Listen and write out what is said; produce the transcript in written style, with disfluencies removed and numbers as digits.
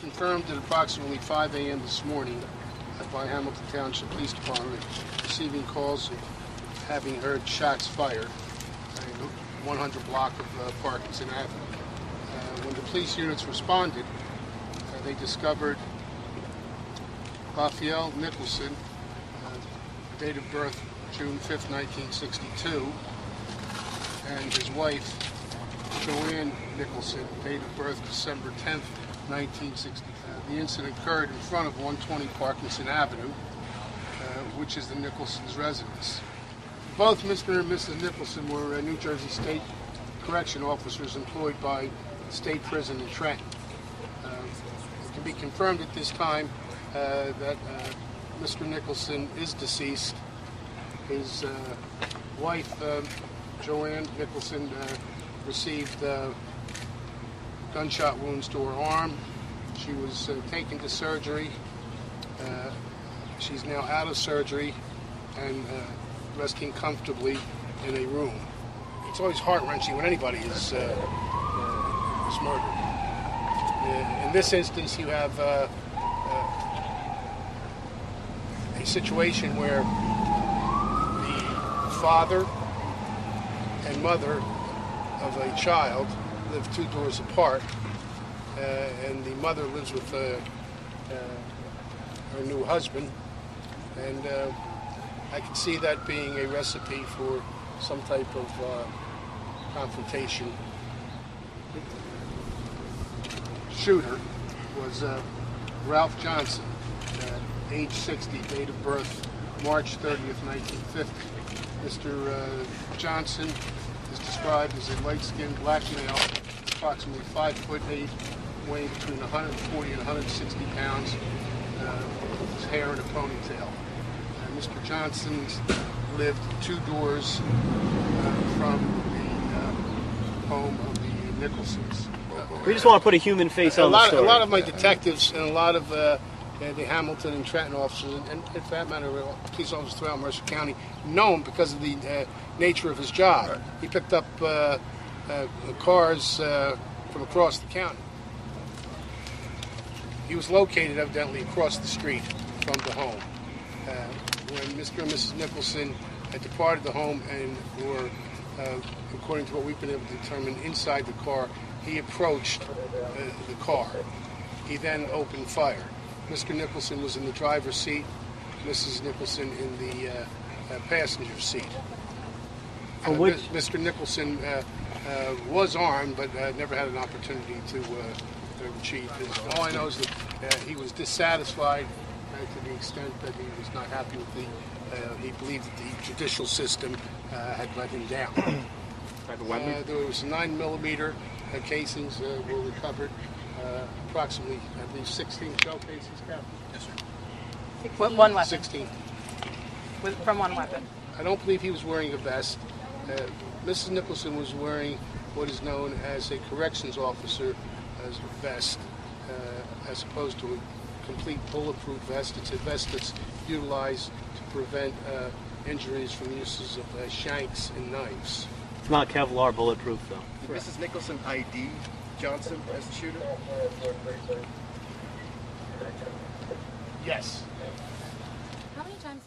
confirmed at approximately 5 a.m. this morning by Hamilton Township Police Department, receiving calls of having heard shots fired in 100 block of Parkinson Avenue. When the police units responded, they discovered Laughfiel Nicholson, date of birth June 5th, 1962, and his wife, Joanne Nicholson, date of birth December 10th, 1960. The incident occurred in front of 120 Parkinson Avenue, which is the Nicholson's residence. Both Mr. and Mrs. Nicholson were New Jersey State Correctional officers employed by the State Prison in Trenton. It can be confirmed at this time that Mr. Nicholson is deceased. His wife, Joanne Nicholson, received gunshot wounds to her arm. She was taken to surgery. She's now out of surgery and resting comfortably in a room. It's always heart-wrenching when anybody is murdered. In this instance, you have a situation where the father and mother of a child live 2 doors apart, and the mother lives with her new husband, and I can see that being a recipe for some type of confrontation. Shooter was Ralph Johnson, age 60, date of birth March 30th, 1950. Mr. Johnson is described as a light-skinned black male, approximately 5'8", weighing between 140 and 160 pounds, with his hair in a ponytail. Mr. Johnson lived 2 doors from the home of the Nicholsons. We just want to put a human face on the story. A lot of my detectives and a lot of the Hamilton and Trenton officers, and for that matter, police officers throughout Mercer County, know him because of the nature of his job. Right. He picked up cars from across the county. He was located evidently across the street from the home. When Mr. and Mrs. Nicholson had departed the home and were, according to what we've been able to determine, inside the car, he approached the car. He then opened fire. Mr. Nicholson was in the driver's seat, Mrs. Nicholson in the passenger seat. Mr. Nicholson was armed, but never had an opportunity to retrieve his. All I know is that he was dissatisfied to the extent that he was not happy with he believed that the judicial system had let him down. There was 9mm casings were recovered, approximately, I believe, 16 shell casings, Captain? Yes, sir. One weapon? 16. From one weapon? I don't believe he was wearing a vest. Mrs. Nicholson was wearing what is known as a corrections officer's vest, as opposed to a complete bulletproof vest. It's a vest that's utilized to prevent injuries from uses of shanks and knives. It's not Kevlar bulletproof, though. Did Mrs. Nicholson ID Johnson as the shooter? Yes. How many times